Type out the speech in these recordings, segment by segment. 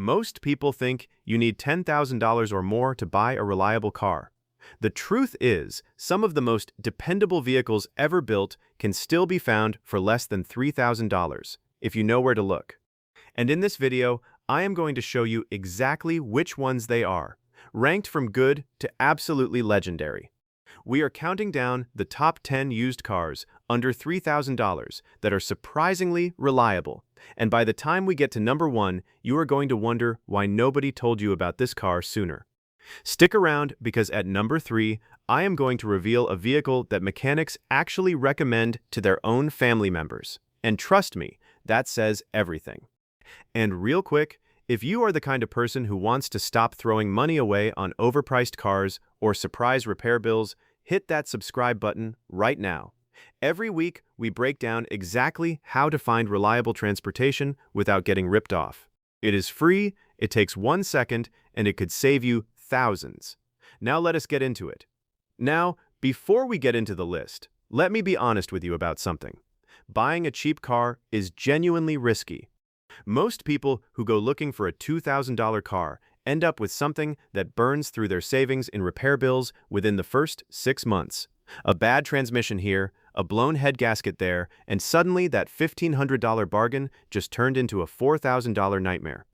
Most people think you need $10,000 or more to buy a reliable car. The truth is, some of the most dependable vehicles ever built can still be found for less than $3,000, if you know where to look. And in this video, I am going to show you exactly which ones they are, ranked from good to absolutely legendary. We are counting down the top 10 used cars under $3,000 that are surprisingly reliable. And by the time we get to number 1, you are going to wonder why nobody told you about this car sooner. Stick around because at number 3, I am going to reveal a vehicle that mechanics actually recommend to their own family members. And trust me, that says everything. And real quick, if you are the kind of person who wants to stop throwing money away on overpriced cars or surprise repair bills, hit that subscribe button right now. Every week, we break down exactly how to find reliable transportation without getting ripped off. It is free, it takes 1 second, and it could save you thousands. Now let us get into it. Now, before we get into the list, let me be honest with you about something. Buying a cheap car is genuinely risky. Most people who go looking for a $2,000 car end up with something that burns through their savings in repair bills within the first 6 months. A bad transmission here, a blown head gasket there, and suddenly that $1,500 bargain just turned into a $4,000 nightmare.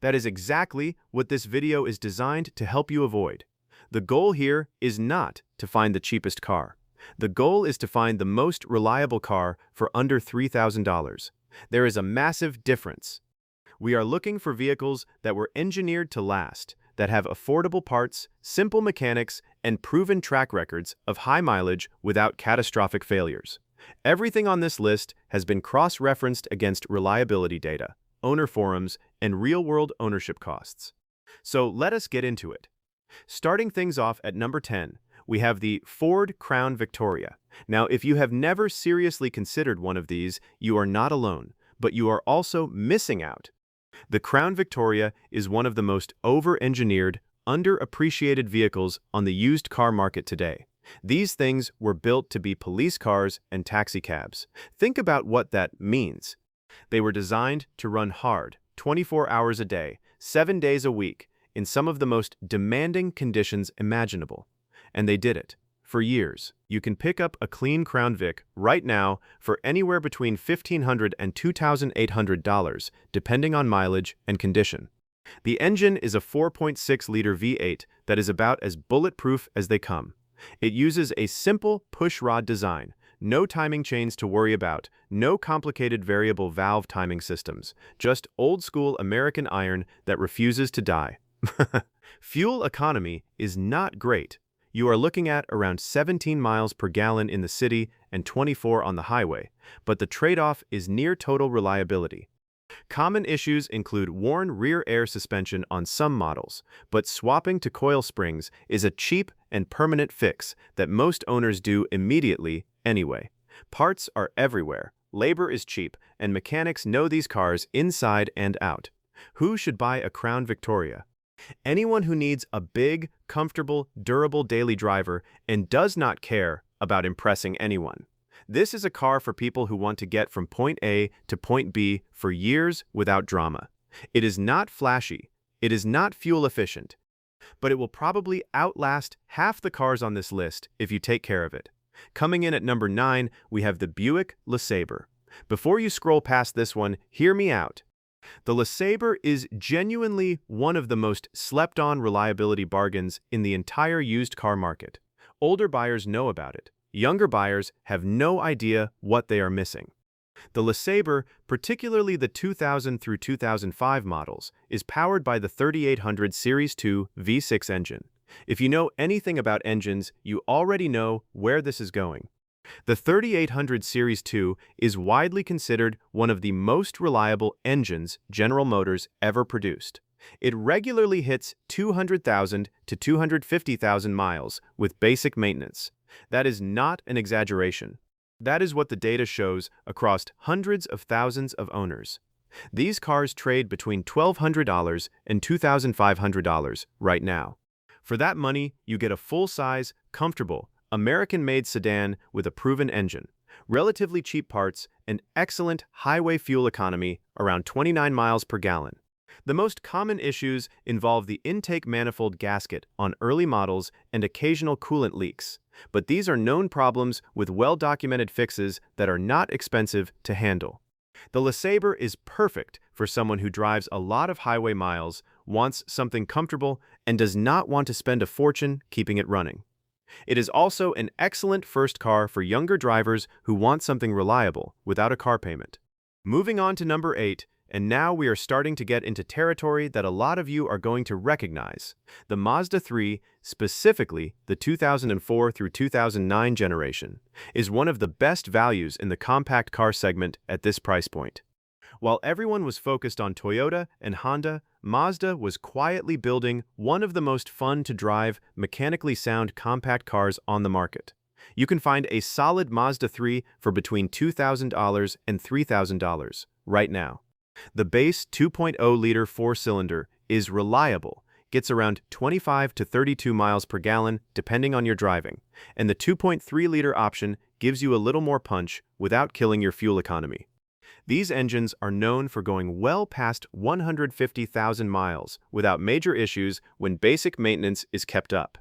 That is exactly what this video is designed to help you avoid. The goal here is not to find the cheapest car. The goal is to find the most reliable car for under $3,000. There is a massive difference. We are looking for vehicles that were engineered to last, that have affordable parts, simple mechanics, and proven track records of high mileage without catastrophic failures. Everything on this list has been cross-referenced against reliability data, owner forums, and real-world ownership costs. So let us get into it. Starting things off at number 10, we have the Ford Crown Victoria. Now, if you have never seriously considered one of these, you are not alone, but you are also missing out. The Crown Victoria is one of the most over-engineered, underappreciated vehicles on the used car market today. These things were built to be police cars and taxicabs. Think about what that means. They were designed to run hard, 24 hours a day, 7 days a week, in some of the most demanding conditions imaginable. And they did it. For years, you can pick up a clean Crown Vic right now for anywhere between $1,500 and $2,800, depending on mileage and condition. The engine is a 4.6-liter V8 that is about as bulletproof as they come. It uses a simple push-rod design, no timing chains to worry about, no complicated variable valve timing systems, just old-school American iron that refuses to die. Fuel economy is not great. You are looking at around 17 miles per gallon in the city and 24 on the highway, but the trade-off is near total reliability. Common issues include worn rear air suspension on some models, but swapping to coil springs is a cheap and permanent fix that most owners do immediately anyway. Parts are everywhere, labor is cheap, and mechanics know these cars inside and out. Who should buy a Crown Victoria? Anyone who needs a big, comfortable, durable daily driver and does not care about impressing anyone. This is a car for people who want to get from point A to point B for years without drama. It is not flashy, it is not fuel efficient, but it will probably outlast half the cars on this list if you take care of it. Coming in at number 9, we have the Buick LeSabre. Before you scroll past this one, hear me out. The LeSabre is genuinely one of the most slept-on reliability bargains in the entire used car market. Older buyers know about it. Younger buyers have no idea what they are missing. The LeSabre, particularly the 2000 through 2005 models, is powered by the 3800 Series 2 V6 engine. If you know anything about engines, you already know where this is going. The 3800 Series 2 is widely considered one of the most reliable engines General Motors ever produced. It regularly hits 200,000 to 250,000 miles with basic maintenance. That is not an exaggeration. That is what the data shows across hundreds of thousands of owners. These cars trade between $1,200 and $2,500 right now. For that money, you get a full-size, comfortable, American-made sedan with a proven engine, relatively cheap parts, and excellent highway fuel economy around 29 miles per gallon. The most common issues involve the intake manifold gasket on early models and occasional coolant leaks, but these are known problems with well-documented fixes that are not expensive to handle. The LeSabre is perfect for someone who drives a lot of highway miles, wants something comfortable, and does not want to spend a fortune keeping it running. It is also an excellent first car for younger drivers who want something reliable without a car payment. Moving on to number 8, and now we are starting to get into territory that a lot of you are going to recognize. The Mazda 3, specifically the 2004 through 2009 generation, is one of the best values in the compact car segment at this price point. While everyone was focused on Toyota and Honda, Mazda was quietly building one of the most fun-to-drive, mechanically sound compact cars on the market. You can find a solid Mazda 3 for between $2,000 and $3,000 right now. The base 2.0-liter four-cylinder is reliable, gets around 25 to 32 miles per gallon depending on your driving, and the 2.3-liter option gives you a little more punch without killing your fuel economy. These engines are known for going well past 150,000 miles without major issues when basic maintenance is kept up.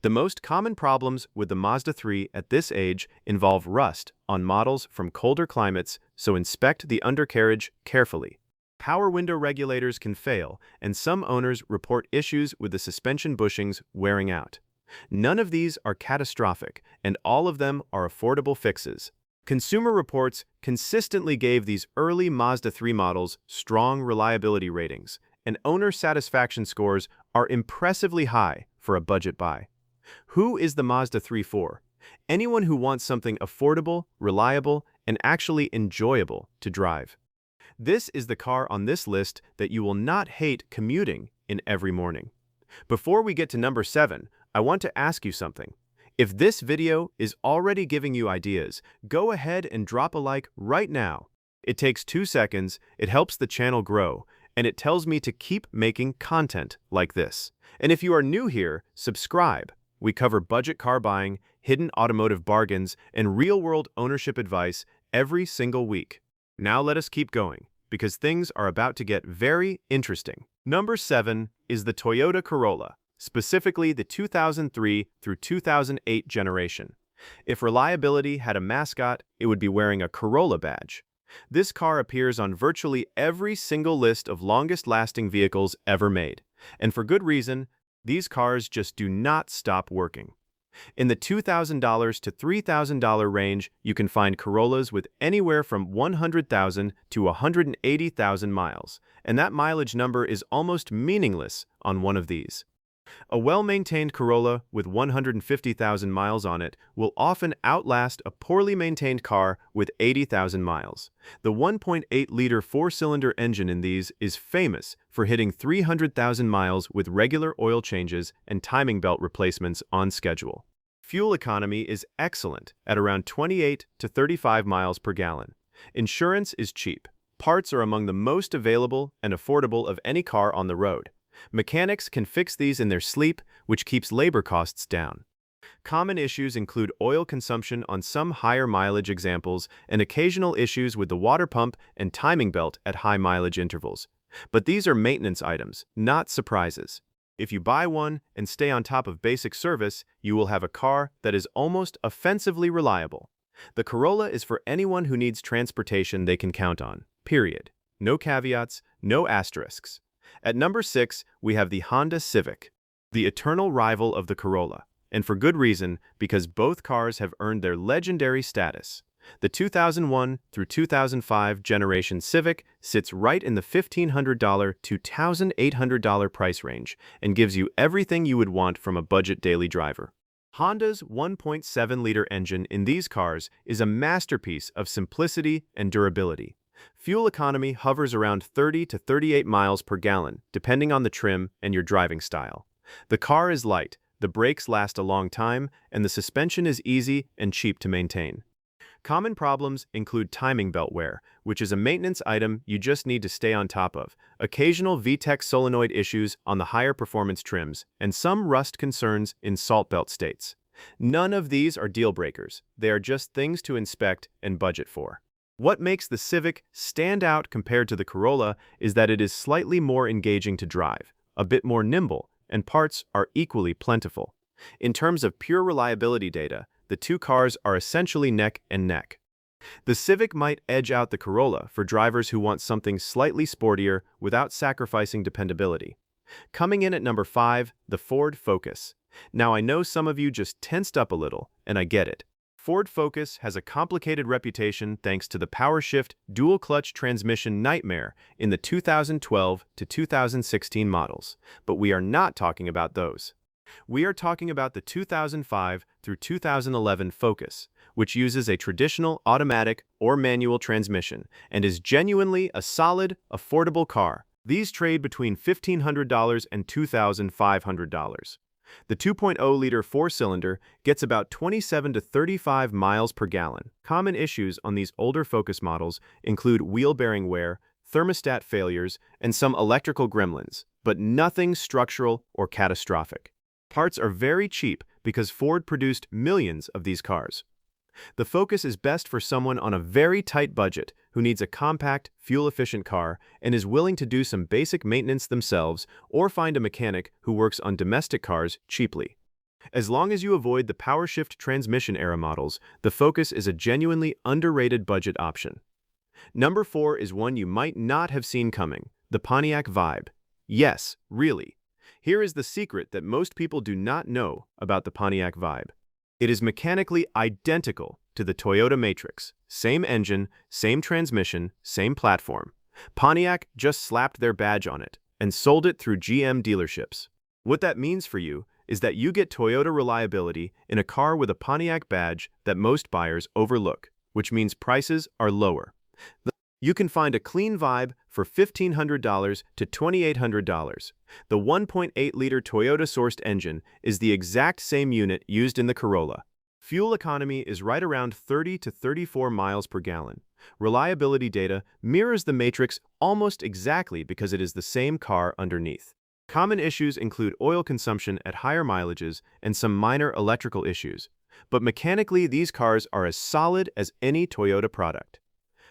The most common problems with the Mazda 3 at this age involve rust on models from colder climates, so inspect the undercarriage carefully. Power window regulators can fail, and some owners report issues with the suspension bushings wearing out. None of these are catastrophic, and all of them are affordable fixes. Consumer Reports consistently gave these early Mazda 3 models strong reliability ratings, and owner satisfaction scores are impressively high for a budget buy. Who is the Mazda 3 for? Anyone who wants something affordable, reliable, and actually enjoyable to drive. This is the car on this list that you will not hate commuting in every morning. Before we get to number 7, I want to ask you something. If this video is already giving you ideas, go ahead and drop a like right now. It takes 2 seconds, it helps the channel grow, and it tells me to keep making content like this. And if you are new here, subscribe. We cover budget car buying, hidden automotive bargains, and real-world ownership advice every single week. Now let us keep going, because things are about to get very interesting. Number 7 is the Toyota Corolla, specifically the 2003 through 2008 generation. If reliability had a mascot, it would be wearing a Corolla badge. This car appears on virtually every single list of longest-lasting vehicles ever made. And for good reason, these cars just do not stop working. In the $2,000 to $3,000 range, you can find Corollas with anywhere from 100,000 to 180,000 miles, and that mileage number is almost meaningless on one of these. A well-maintained Corolla with 150,000 miles on it will often outlast a poorly maintained car with 80,000 miles. The 1.8-liter four-cylinder engine in these is famous for hitting 300,000 miles with regular oil changes and timing belt replacements on schedule. Fuel economy is excellent at around 28 to 35 miles per gallon. Insurance is cheap. Parts are among the most available and affordable of any car on the road. Mechanics can fix these in their sleep, which keeps labor costs down. Common issues include oil consumption on some higher mileage examples and occasional issues with the water pump and timing belt at high mileage intervals. But these are maintenance items, not surprises. If you buy one and stay on top of basic service, you will have a car that is almost offensively reliable. The Corolla is for anyone who needs transportation they can count on, period. No caveats, no asterisks. At number 6, we have the Honda Civic, the eternal rival of the Corolla, and for good reason, because both cars have earned their legendary status. The 2001 through 2005 generation Civic sits right in the $1,500 to $1,800 price range and gives you everything you would want from a budget daily driver. Honda's 1.7-liter engine in these cars is a masterpiece of simplicity and durability. Fuel economy hovers around 30 to 38 miles per gallon, depending on the trim and your driving style. The car is light, the brakes last a long time, and the suspension is easy and cheap to maintain. Common problems include timing belt wear, which is a maintenance item you just need to stay on top of, occasional VTEC solenoid issues on the higher performance trims, and some rust concerns in salt belt states. None of these are deal breakers. They are just things to inspect and budget for. What makes the Civic stand out compared to the Corolla is that it is slightly more engaging to drive, a bit more nimble, and parts are equally plentiful. In terms of pure reliability data, the two cars are essentially neck and neck. The Civic might edge out the Corolla for drivers who want something slightly sportier without sacrificing dependability. Coming in at number 5, the Ford Focus. Now I know some of you just tensed up a little, and I get it. Ford Focus has a complicated reputation thanks to the PowerShift dual-clutch transmission nightmare in the 2012 to 2016 models, but we are not talking about those. We are talking about the 2005 through 2011 Focus, which uses a traditional automatic or manual transmission and is genuinely a solid, affordable car. These trade between $1,500 and $2,500. The 2.0-liter four-cylinder gets about 27 to 35 miles per gallon. Common issues on these older Focus models include wheel bearing wear, thermostat failures, and some electrical gremlins, but nothing structural or catastrophic. Parts are very cheap because Ford produced millions of these cars. The Focus is best for someone on a very tight budget who needs a compact, fuel-efficient car and is willing to do some basic maintenance themselves or find a mechanic who works on domestic cars cheaply. As long as you avoid the PowerShift transmission-era models, the Focus is a genuinely underrated budget option. Number 4 is one you might not have seen coming, the Pontiac Vibe. Yes, really. Here is the secret that most people do not know about the Pontiac Vibe. It is mechanically identical to the Toyota Matrix. Same engine, same transmission, same platform. Pontiac just slapped their badge on it and sold it through GM dealerships. What that means for you is that you get Toyota reliability in a car with a Pontiac badge that most buyers overlook, which means prices are lower. You can find a clean Vibe for $1,500 to $2,800. The 1.8-liter Toyota-sourced engine is the exact same unit used in the Corolla. Fuel economy is right around 30 to 34 miles per gallon. Reliability data mirrors the Matrix almost exactly because it is the same car underneath. Common issues include oil consumption at higher mileages and some minor electrical issues. But mechanically, these cars are as solid as any Toyota product.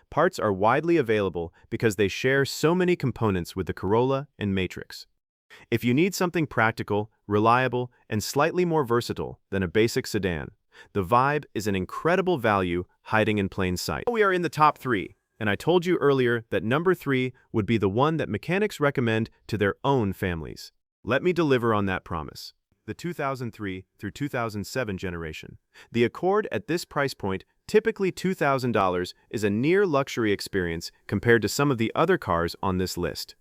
Parts are widely available because they share so many components with the Corolla and Matrix. If you need something practical, reliable, and slightly more versatile than a basic sedan, the Vibe is an incredible value hiding in plain sight. We are in the top 3, and I told you earlier that number 3 would be the one that mechanics recommend to their own families. Let me deliver on that promise. The 2003 through 2007 generation. The Accord at this price point, typically $2,000, is a near luxury experience compared to some of the other cars on this list.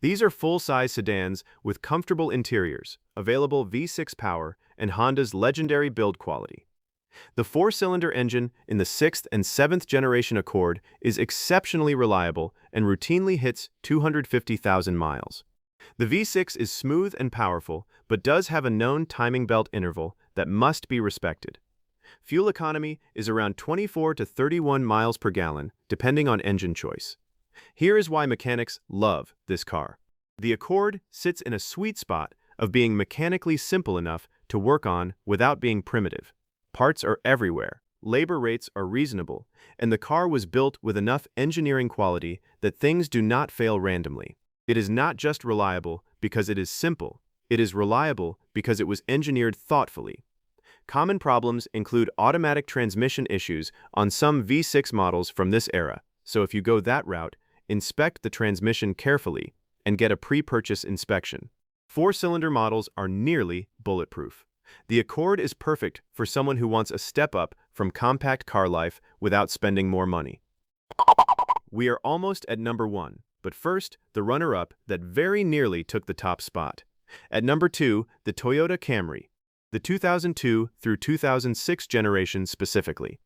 These are full-size sedans with comfortable interiors, available V6 power, and Honda's legendary build quality. The four-cylinder engine in the 6th and 7th generation Accord is exceptionally reliable and routinely hits 250,000 miles. The V6 is smooth and powerful, but does have a known timing belt interval that must be respected. Fuel economy is around 24 to 31 miles per gallon, depending on engine choice. Here is why mechanics love this car. The Accord sits in a sweet spot of being mechanically simple enough to work on without being primitive. Parts are everywhere, labor rates are reasonable, and the car was built with enough engineering quality that things do not fail randomly. It is not just reliable because it is simple, it is reliable because it was engineered thoughtfully. Common problems include automatic transmission issues on some V6 models from this era, so if you go that route, inspect the transmission carefully and get a pre-purchase inspection. Four-cylinder models are nearly bulletproof. The Accord is perfect for someone who wants a step up from compact car life without spending more money. We are almost at number 1, but first, the runner-up that very nearly took the top spot. At number 2, the Toyota Camry, the 2002 through 2006 generation specifically.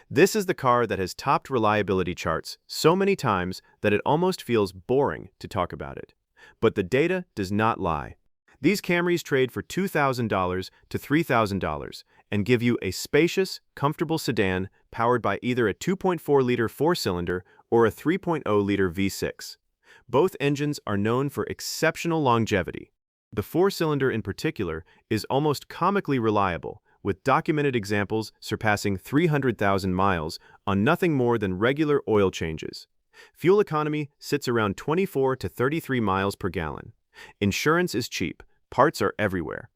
This is the car that has topped reliability charts so many times that it almost feels boring to talk about it. But the data does not lie. These Camrys trade for $2,000 to $3,000 and give you a spacious, comfortable sedan powered by either a 2.4-liter four-cylinder or a 3.0-liter V6. Both engines are known for exceptional longevity. The four-cylinder in particular is almost comically reliable, with documented examples surpassing 300,000 miles on nothing more than regular oil changes. Fuel economy sits around 24 to 33 miles per gallon. Insurance is cheap, parts are everywhere.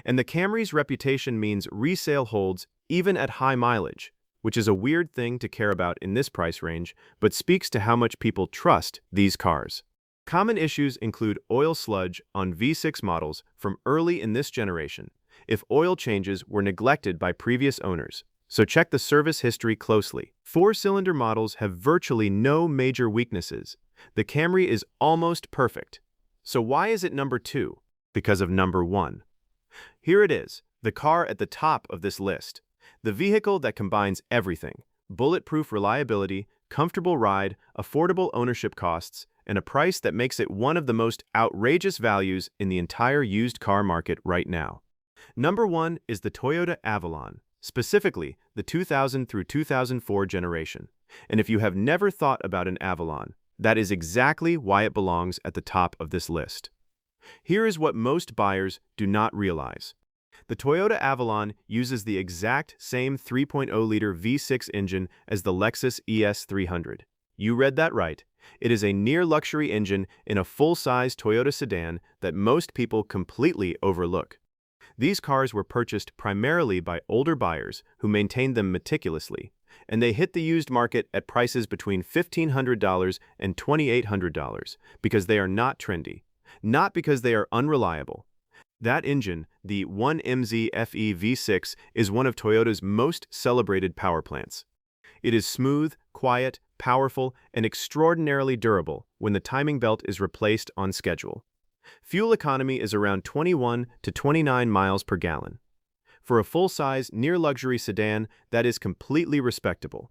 And the Camry's reputation means resale holds even at high mileage, which is a weird thing to care about in this price range, but speaks to how much people trust these cars. Common issues include oil sludge on V6 models from early in this generation, if oil changes were neglected by previous owners. So check the service history closely. Four-cylinder models have virtually no major weaknesses. The Camry is almost perfect. So why is it number 2? Because of number 1. Here it is, the car at the top of this list. The vehicle that combines everything: bulletproof reliability, comfortable ride, affordable ownership costs, and a price that makes it one of the most outrageous values in the entire used car market right now. Number 1 is the Toyota Avalon, specifically the 2000 through 2004 generation. And if you have never thought about an Avalon, that is exactly why it belongs at the top of this list. Here is what most buyers do not realize. The Toyota Avalon uses the exact same 3.0-liter V6 engine as the Lexus ES300. You read that right. It is a near-luxury engine in a full-size Toyota sedan that most people completely overlook. These cars were purchased primarily by older buyers who maintained them meticulously, and they hit the used market at prices between $1,500 and $2,800 because they are not trendy, not because they are unreliable. That engine, the 1MZ FE V6, is one of Toyota's most celebrated power plants. It is smooth, quiet, powerful, and extraordinarily durable when the timing belt is replaced on schedule. Fuel economy is around 21 to 29 miles per gallon. For a full-size, near-luxury sedan, that is completely respectable.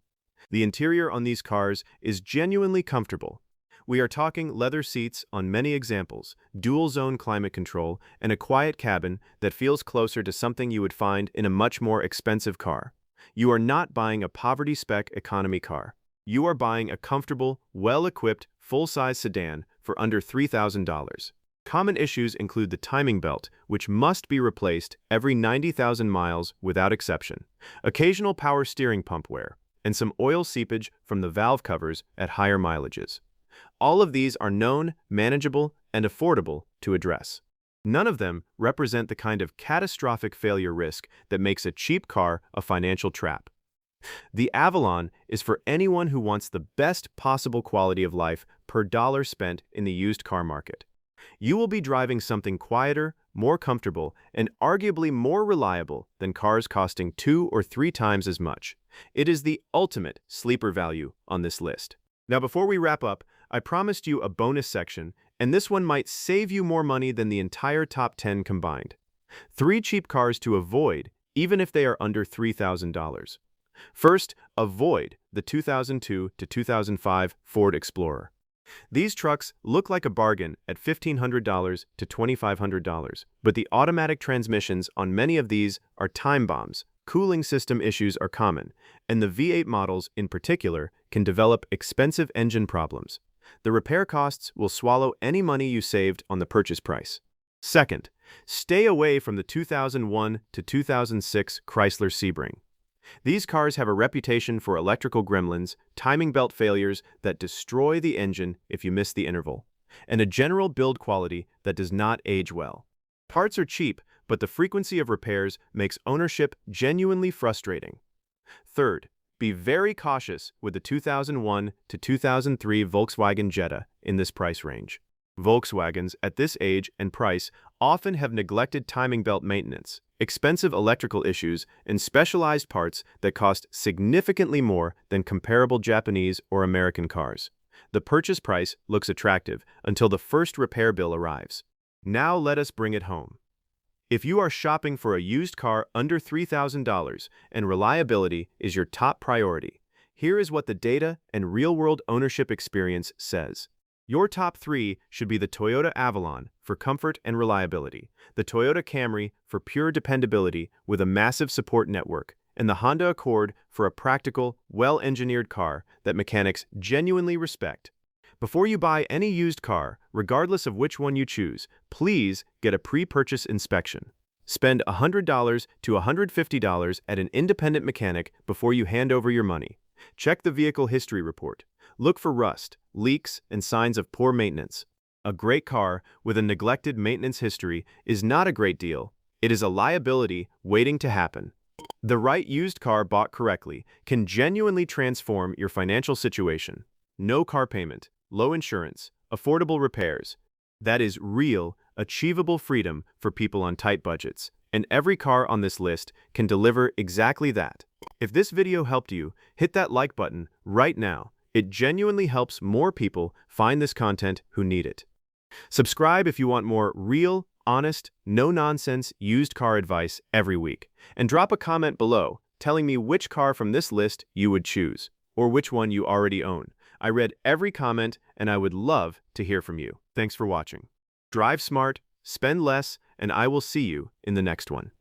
The interior on these cars is genuinely comfortable. We are talking leather seats on many examples, dual-zone climate control, and a quiet cabin that feels closer to something you would find in a much more expensive car. You are not buying a poverty-spec economy car. You are buying a comfortable, well-equipped, full-size sedan for under $3,000. Common issues include the timing belt, which must be replaced every 90,000 miles without exception, occasional power steering pump wear, and some oil seepage from the valve covers at higher mileages. All of these are known, manageable, and affordable to address. None of them represent the kind of catastrophic failure risk that makes a cheap car a financial trap. The Avalon is for anyone who wants the best possible quality of life per dollar spent in the used car market. You will be driving something quieter, more comfortable, and arguably more reliable than cars costing 2 or 3 times as much. It is the ultimate sleeper value on this list. Now, before we wrap up, I promised you a bonus section, and this one might save you more money than the entire top 10 combined. 3 cheap cars to avoid, even if they are under $3,000. First, avoid the 2002 to 2005 Ford Explorer. These trucks look like a bargain at $1,500 to $2,500, but the automatic transmissions on many of these are time bombs, cooling system issues are common, and the V8 models in particular can develop expensive engine problems. The repair costs will swallow any money you saved on the purchase price. Second, stay away from the 2001 to 2006 Chrysler Sebring. These cars have a reputation for electrical gremlins, timing belt failures that destroy the engine if you miss the interval, and a general build quality that does not age well. Parts are cheap, but the frequency of repairs makes ownership genuinely frustrating. Third, be very cautious with the 2001 to 2003 Volkswagen Jetta in this price range. Volkswagens at this age and price often have neglected timing belt maintenance, expensive electrical issues, and specialized parts that cost significantly more than comparable Japanese or American cars. The purchase price looks attractive until the first repair bill arrives. Now let us bring it home. If you are shopping for a used car under $3,000 and reliability is your top priority, here is what the data and real-world ownership experience says. Your top 3 should be the Toyota Avalon for comfort and reliability, the Toyota Camry for pure dependability with a massive support network, and the Honda Accord for a practical, well-engineered car that mechanics genuinely respect. Before you buy any used car, regardless of which one you choose, please get a pre-purchase inspection. Spend $100 to $150 at an independent mechanic before you hand over your money. Check the vehicle history report. Look for rust, leaks, and signs of poor maintenance. A great car with a neglected maintenance history is not a great deal. It is a liability waiting to happen. The right used car bought correctly can genuinely transform your financial situation. No car payment, low insurance, affordable repairs. That is real, achievable freedom for people on tight budgets. And every car on this list can deliver exactly that. If this video helped you, hit that like button right now. It genuinely helps more people find this content who need it. Subscribe if you want more real, honest, no-nonsense used car advice every week. And drop a comment below telling me which car from this list you would choose, or which one you already own. I read every comment and I would love to hear from you. Thanks for watching. Drive smart, spend less, and I will see you in the next one.